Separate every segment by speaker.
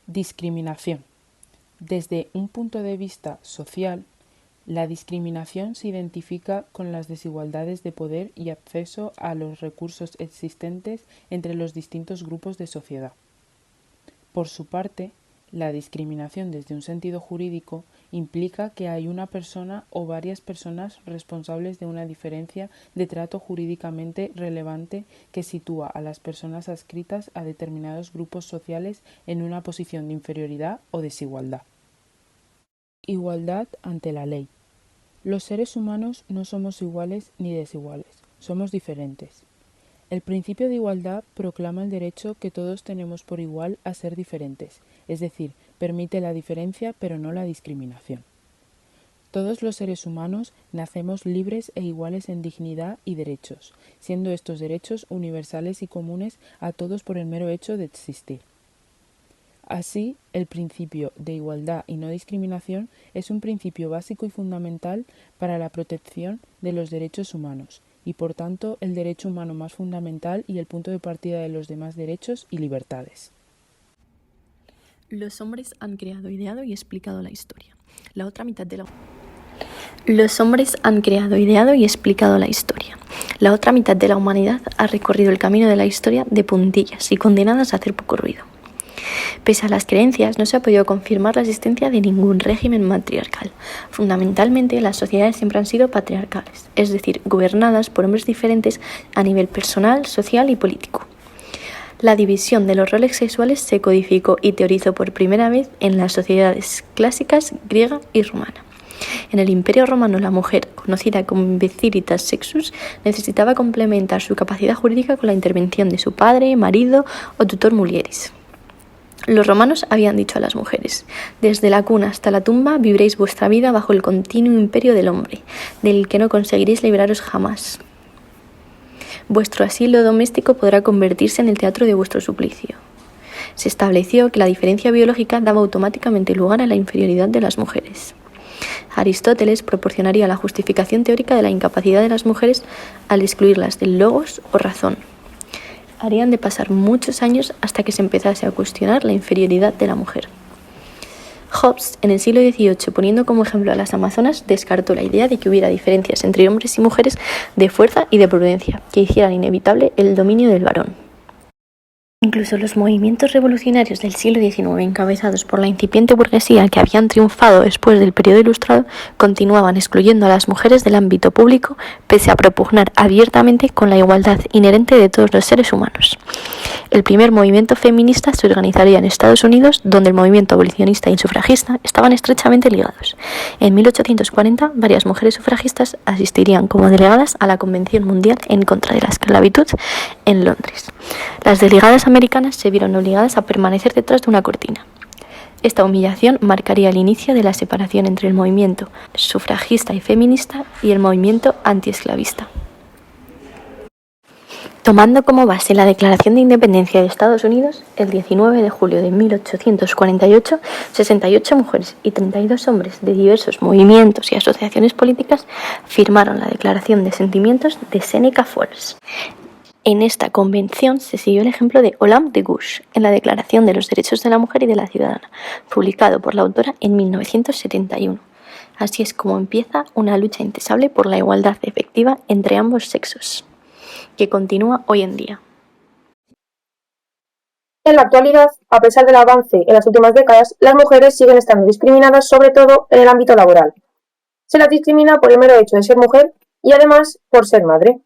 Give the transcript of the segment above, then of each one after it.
Speaker 1: Discriminación. Desde un punto de vista social, la discriminación se identifica con las desigualdades de poder y acceso a los recursos existentes entre los distintos grupos de sociedad. Por su parte, la discriminación desde un sentido jurídico implica que hay una persona o varias personas responsables de una diferencia de trato jurídicamente relevante que sitúa a las personas adscritas a determinados grupos sociales en una posición de inferioridad o desigualdad. Igualdad ante la ley. Los seres humanos no somos iguales ni desiguales, somos diferentes. El principio de igualdad proclama el derecho que todos tenemos por igual a ser diferentes, es decir, permite la diferencia pero no la discriminación. Todos los seres humanos nacemos libres e iguales en dignidad y derechos, siendo estos derechos universales y comunes a todos por el mero hecho de existir. Así, el principio de igualdad y no discriminación es un principio básico y fundamental para la protección de los derechos humanos, y por tanto el derecho humano más fundamental y el punto de partida de los demás derechos y libertades.
Speaker 2: Los hombres han creado, ideado y explicado la historia. Los hombres han creado, ideado y explicado la historia. La otra mitad de la humanidad ha recorrido el camino de la historia de puntillas y condenadas a hacer poco ruido. Pese a las creencias, no se ha podido confirmar la existencia de ningún régimen matriarcal. Fundamentalmente, las sociedades siempre han sido patriarcales, es decir, gobernadas por hombres diferentes a nivel personal, social y político. La división de los roles sexuales se codificó y teorizó por primera vez en las sociedades clásicas griega y romana. En el Imperio Romano, la mujer, conocida como Viciritas Sexus, necesitaba complementar su capacidad jurídica con la intervención de su padre, marido o tutor mulieris. Los romanos habían dicho a las mujeres: desde la cuna hasta la tumba viviréis vuestra vida bajo el continuo imperio del hombre, del que no conseguiréis liberaros jamás. Vuestro asilo doméstico podrá convertirse en el teatro de vuestro suplicio. Se estableció que la diferencia biológica daba automáticamente lugar a la inferioridad de las mujeres. Aristóteles proporcionaría la justificación teórica de la incapacidad de las mujeres al excluirlas del logos o razón. Harían de pasar muchos años hasta que se empezase a cuestionar la inferioridad de la mujer. Hobbes, en el siglo XVIII, poniendo como ejemplo a las amazonas, descartó la idea de que hubiera diferencias entre hombres y mujeres de fuerza y de prudencia, que hicieran inevitable el dominio del varón. Incluso los movimientos revolucionarios del siglo XIX, encabezados por la incipiente burguesía que habían triunfado después del periodo ilustrado, continuaban excluyendo a las mujeres del ámbito público, pese a propugnar abiertamente con la igualdad inherente de todos los seres humanos. El primer movimiento feminista se organizaría en Estados Unidos, donde el movimiento abolicionista y sufragista estaban estrechamente ligados. En 1840, varias mujeres sufragistas asistirían como delegadas a la Convención Mundial en contra de la esclavitud en Londres. Las delegadas americanas se vieron obligadas a permanecer detrás de una cortina. Esta humillación marcaría el inicio de la separación entre el movimiento sufragista y feminista y el movimiento antiesclavista. Tomando como base la Declaración de Independencia de Estados Unidos, el 19 de julio de 1848, 68 mujeres y 32 hombres de diversos movimientos y asociaciones políticas firmaron la Declaración de Sentimientos de Seneca Falls. En esta convención se siguió el ejemplo de Olympe de Gouges en la Declaración de los Derechos de la Mujer y de la Ciudadana, publicado por la autora en 1971. Así es como empieza una lucha incansable por la igualdad efectiva entre ambos sexos, que continúa hoy en día.
Speaker 3: En la actualidad, a pesar del avance en las últimas décadas, las mujeres siguen estando discriminadas, sobre todo en el ámbito laboral. Se las discrimina por el mero hecho de ser mujer y además por ser madre.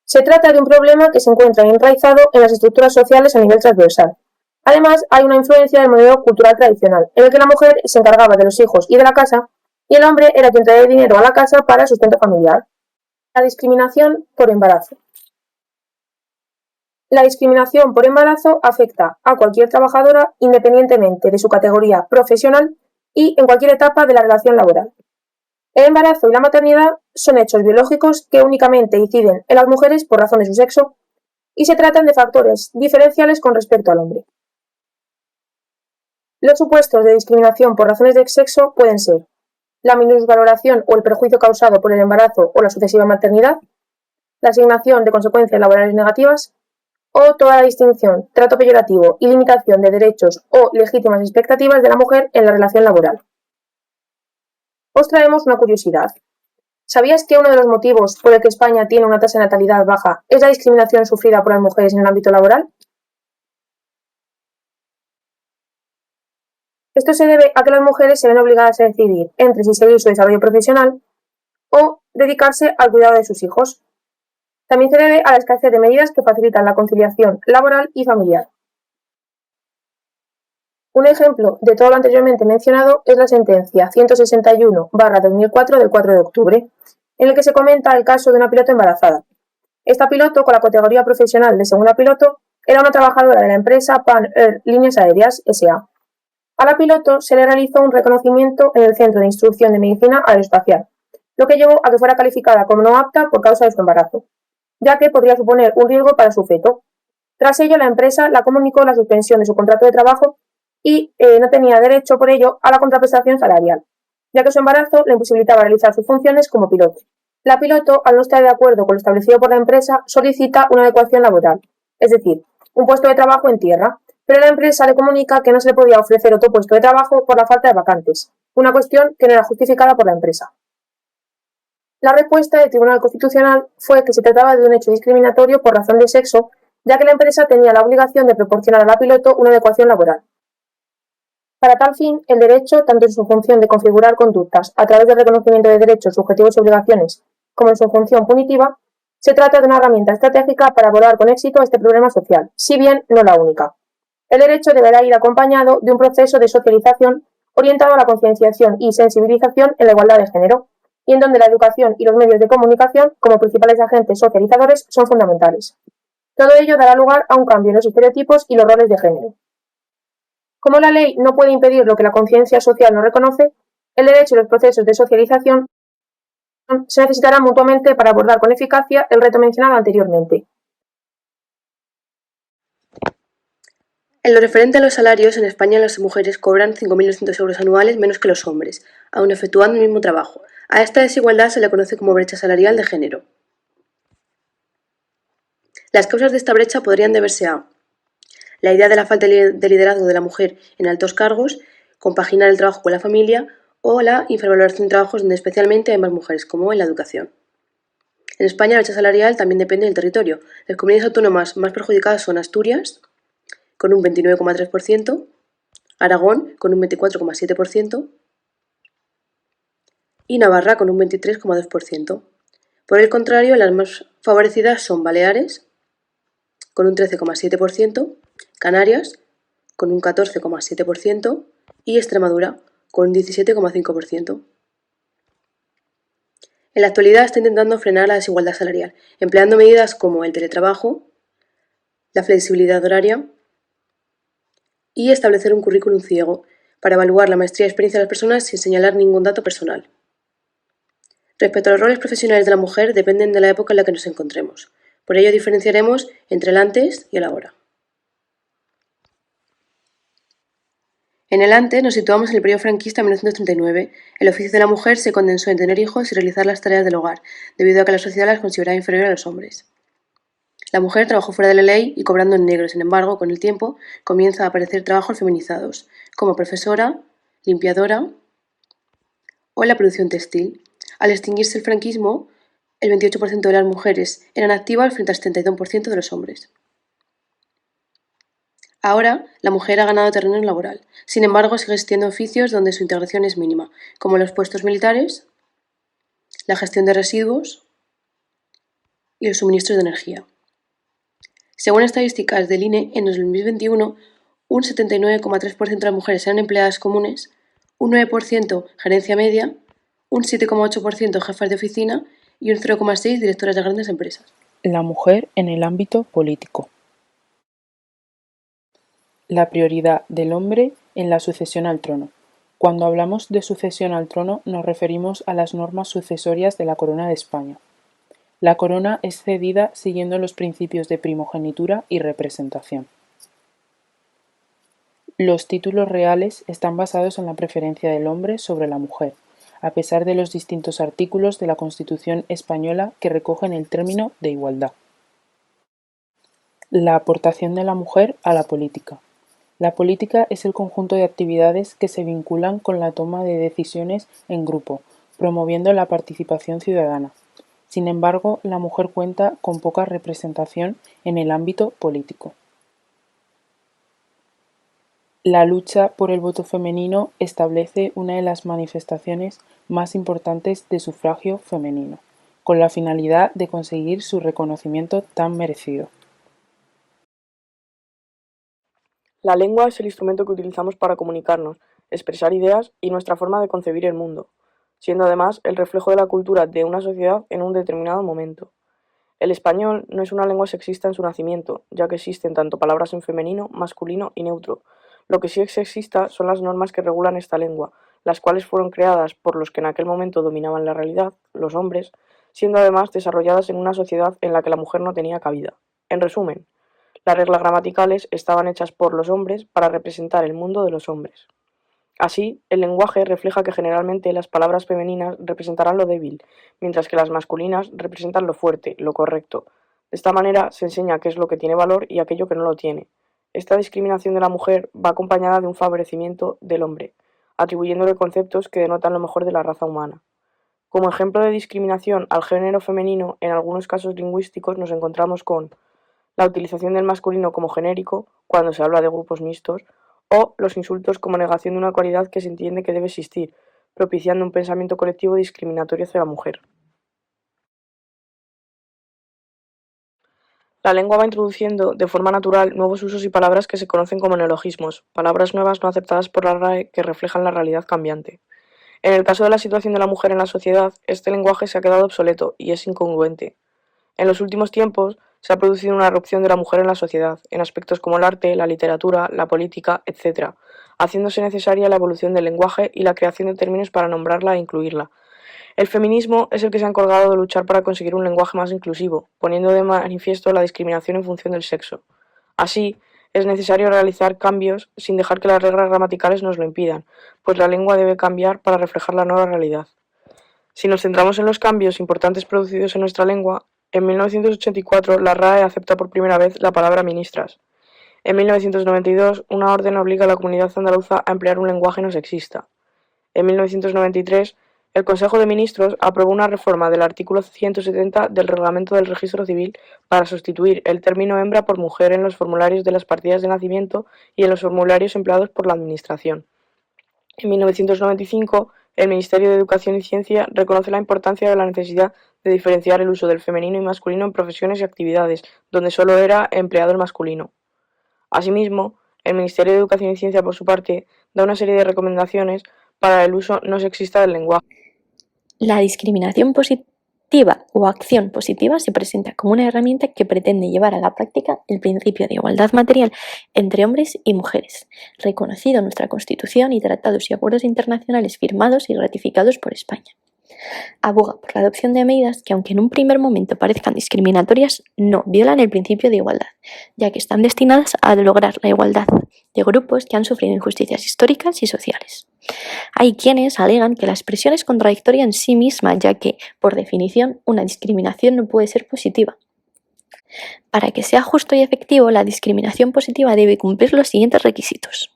Speaker 3: Se trata de un problema que se encuentra enraizado en las estructuras sociales a nivel transversal. Además, hay una influencia del modelo cultural tradicional, en el que la mujer se encargaba de los hijos y de la casa, y el hombre era quien traía dinero a la casa para el sustento familiar. La discriminación por embarazo. La discriminación por embarazo afecta a cualquier trabajadora independientemente de su categoría profesional y en cualquier etapa de la relación laboral. El embarazo y la maternidad son hechos biológicos que únicamente inciden en las mujeres por razón de su sexo y se tratan de factores diferenciales con respecto al hombre. Los supuestos de discriminación por razones de sexo pueden ser la minusvaloración o el perjuicio causado por el embarazo o la sucesiva maternidad, la asignación de consecuencias laborales negativas, o toda la distinción, trato peyorativo y limitación de derechos o legítimas expectativas de la mujer en la relación laboral. Os traemos una curiosidad. ¿Sabías que uno de los motivos por el que España tiene una tasa de natalidad baja es la discriminación sufrida por las mujeres en el ámbito laboral? Esto se debe a que las mujeres se ven obligadas a decidir entre si seguir su desarrollo profesional o dedicarse al cuidado de sus hijos. También se debe a la escasez de medidas que facilitan la conciliación laboral y familiar. Un ejemplo de todo lo anteriormente mencionado es la sentencia 161/2004 del 4 de octubre, en el que se comenta el caso de una piloto embarazada. Esta piloto, con la categoría profesional de segunda piloto, era una trabajadora de la empresa Pan Air Líneas Aéreas S.A. A la piloto se le realizó un reconocimiento en el Centro de Instrucción de Medicina Aeroespacial, lo que llevó a que fuera calificada como no apta por causa de su embarazo, ya que podría suponer un riesgo para su feto. Tras ello, la empresa la comunicó la suspensión de su contrato de trabajo y no tenía derecho por ello a la contraprestación salarial, ya que su embarazo le imposibilitaba realizar sus funciones como piloto. La piloto, al no estar de acuerdo con lo establecido por la empresa, solicita una adecuación laboral, es decir, un puesto de trabajo en tierra, pero la empresa le comunica que no se le podía ofrecer otro puesto de trabajo por la falta de vacantes, una cuestión que no era justificada por la empresa. La respuesta del Tribunal Constitucional fue que se trataba de un hecho discriminatorio por razón de sexo, ya que la empresa tenía la obligación de proporcionar a la piloto una adecuación laboral. Para tal fin, el derecho, tanto en su función de configurar conductas a través del reconocimiento de derechos, subjetivos y obligaciones, como en su función punitiva, se trata de una herramienta estratégica para abordar con éxito este problema social, si bien no la única. El derecho deberá ir acompañado de un proceso de socialización orientado a la concienciación y sensibilización en la igualdad de género, y en donde la educación y los medios de comunicación, como principales agentes socializadores, son fundamentales. Todo ello dará lugar a un cambio en los estereotipos y los roles de género. Como la ley no puede impedir lo que la conciencia social no reconoce, el derecho y los procesos de socialización se necesitarán mutuamente para abordar con eficacia el reto mencionado anteriormente.
Speaker 4: En lo referente a los salarios, en España las mujeres cobran 5.200 euros anuales menos que los hombres, aun efectuando el mismo trabajo. A esta desigualdad se le conoce como brecha salarial de género. Las causas de esta brecha podrían deberse a la idea de la falta de liderazgo de la mujer en altos cargos, compaginar el trabajo con la familia o la infravaloración de trabajos donde especialmente hay más mujeres, como en la educación. En España la brecha salarial también depende del territorio. Las comunidades autónomas más perjudicadas son Asturias, con un 29,3%, Aragón, con un 24,7% y Navarra, con un 23,2%. Por el contrario, las más favorecidas son Baleares, con un 13,7%, Canarias, con un 14,7% y Extremadura, con un 17,5%. En la actualidad está intentando frenar la desigualdad salarial, empleando medidas como el teletrabajo, la flexibilidad horaria y establecer un currículum ciego para evaluar la maestría y experiencia de las personas sin señalar ningún dato personal. Respecto a los roles profesionales de la mujer, dependen de la época en la que nos encontremos. Por ello diferenciaremos entre el antes y el ahora. En el antes nos situamos en el periodo franquista en 1939. El oficio de la mujer se condensó en tener hijos y realizar las tareas del hogar, debido a que la sociedad las consideraba inferiores a los hombres. La mujer trabajó fuera de la ley y cobrando en negro. Sin embargo, con el tiempo comienza a aparecer trabajos feminizados, como profesora, limpiadora o en la producción textil. Al extinguirse el franquismo, el 28% de las mujeres eran activas frente al 72% de los hombres. Ahora, la mujer ha ganado terreno laboral. Sin embargo, sigue existiendo oficios donde su integración es mínima, como los puestos militares, la gestión de residuos y los suministros de energía. Según estadísticas del INE, en el 2021, un 79,3% de las mujeres eran empleadas comunes, un 9% gerencia media, un 7,8% jefas de oficina y un 0,6% directoras de grandes empresas.
Speaker 1: La mujer en el ámbito político. La prioridad del hombre en la sucesión al trono. Cuando hablamos de sucesión al trono nos referimos a las normas sucesorias de la corona de España. La corona es cedida siguiendo los principios de primogenitura y representación. Los títulos reales están basados en la preferencia del hombre sobre la mujer, a pesar de los distintos artículos de la Constitución española que recogen el término de igualdad. La aportación de la mujer a la política. La política es el conjunto de actividades que se vinculan con la toma de decisiones en grupo, promoviendo la participación ciudadana. Sin embargo, la mujer cuenta con poca representación en el ámbito político. La lucha por el voto femenino establece una de las manifestaciones más importantes de sufragio femenino, con la finalidad de conseguir su reconocimiento tan merecido.
Speaker 5: La lengua es el instrumento que utilizamos para comunicarnos, expresar ideas y nuestra forma de concebir el mundo, siendo además el reflejo de la cultura de una sociedad en un determinado momento. El español no es una lengua sexista en su nacimiento, ya que existen tanto palabras en femenino, masculino y neutro. Lo que sí es sexista son las normas que regulan esta lengua, las cuales fueron creadas por los que en aquel momento dominaban la realidad, los hombres, siendo además desarrolladas en una sociedad en la que la mujer no tenía cabida. En resumen, las reglas gramaticales estaban hechas por los hombres para representar el mundo de los hombres. Así, el lenguaje refleja que generalmente las palabras femeninas representarán lo débil, mientras que las masculinas representan lo fuerte, lo correcto. De esta manera se enseña qué es lo que tiene valor y aquello que no lo tiene. Esta discriminación de la mujer va acompañada de un favorecimiento del hombre, atribuyéndole conceptos que denotan lo mejor de la raza humana. Como ejemplo de discriminación al género femenino, en algunos casos lingüísticos nos encontramos con la utilización del masculino como genérico, cuando se habla de grupos mixtos, o los insultos como negación de una cualidad que se entiende que debe existir, propiciando un pensamiento colectivo discriminatorio hacia la mujer. La lengua va introduciendo de forma natural nuevos usos y palabras que se conocen como neologismos, palabras nuevas no aceptadas por la RAE que reflejan la realidad cambiante. En el caso de la situación de la mujer en la sociedad, este lenguaje se ha quedado obsoleto y es incongruente. En los últimos tiempos se ha producido una erupción de la mujer en la sociedad, en aspectos como el arte, la literatura, la política, etc., haciéndose necesaria la evolución del lenguaje y la creación de términos para nombrarla e incluirla. El feminismo es el que se ha encargado de luchar para conseguir un lenguaje más inclusivo, poniendo de manifiesto la discriminación en función del sexo. Así, es necesario realizar cambios sin dejar que las reglas gramaticales nos lo impidan, pues la lengua debe cambiar para reflejar la nueva realidad. Si nos centramos en los cambios importantes producidos en nuestra lengua, en 1984 la RAE acepta por primera vez la palabra ministras. En 1992 una orden obliga a la comunidad andaluza a emplear un lenguaje no sexista. En 1993 el Consejo de Ministros aprobó una reforma del artículo 170 del Reglamento del Registro Civil para sustituir el término hembra por mujer en los formularios de las partidas de nacimiento y en los formularios empleados por la Administración. En 1995 el Ministerio de Educación y Ciencia reconoce la importancia de la necesidad de diferenciar el uso del femenino y masculino en profesiones y actividades, donde solo era empleado el masculino. Asimismo, el Ministerio de Educación y Ciencia, por su parte, da una serie de recomendaciones para el uso no sexista del lenguaje.
Speaker 2: La discriminación positiva o acción positiva se presenta como una herramienta que pretende llevar a la práctica el principio de igualdad material entre hombres y mujeres, reconocido en nuestra Constitución y tratados y acuerdos internacionales firmados y ratificados por España. Aboga por la adopción de medidas que, aunque en un primer momento parezcan discriminatorias, no violan el principio de igualdad, ya que están destinadas a lograr la igualdad de grupos que han sufrido injusticias históricas y sociales. Hay quienes alegan que la expresión es contradictoria en sí misma, ya que, por definición, una discriminación no puede ser positiva. Para que sea justo y efectivo, la discriminación positiva debe cumplir los siguientes requisitos.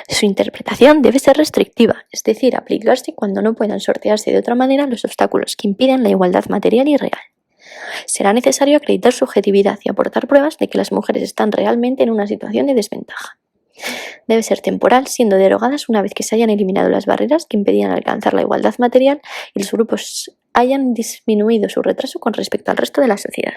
Speaker 2: Su interpretación debe ser restrictiva, es decir, aplicarse cuando no puedan sortearse de otra manera los obstáculos que impiden la igualdad material y real. Será necesario acreditar subjetividad y aportar pruebas de que las mujeres están realmente en una situación de desventaja. Debe ser temporal, siendo derogadas una vez que se hayan eliminado las barreras que impedían alcanzar la igualdad material y los grupos hayan disminuido su retraso con respecto al resto de la sociedad.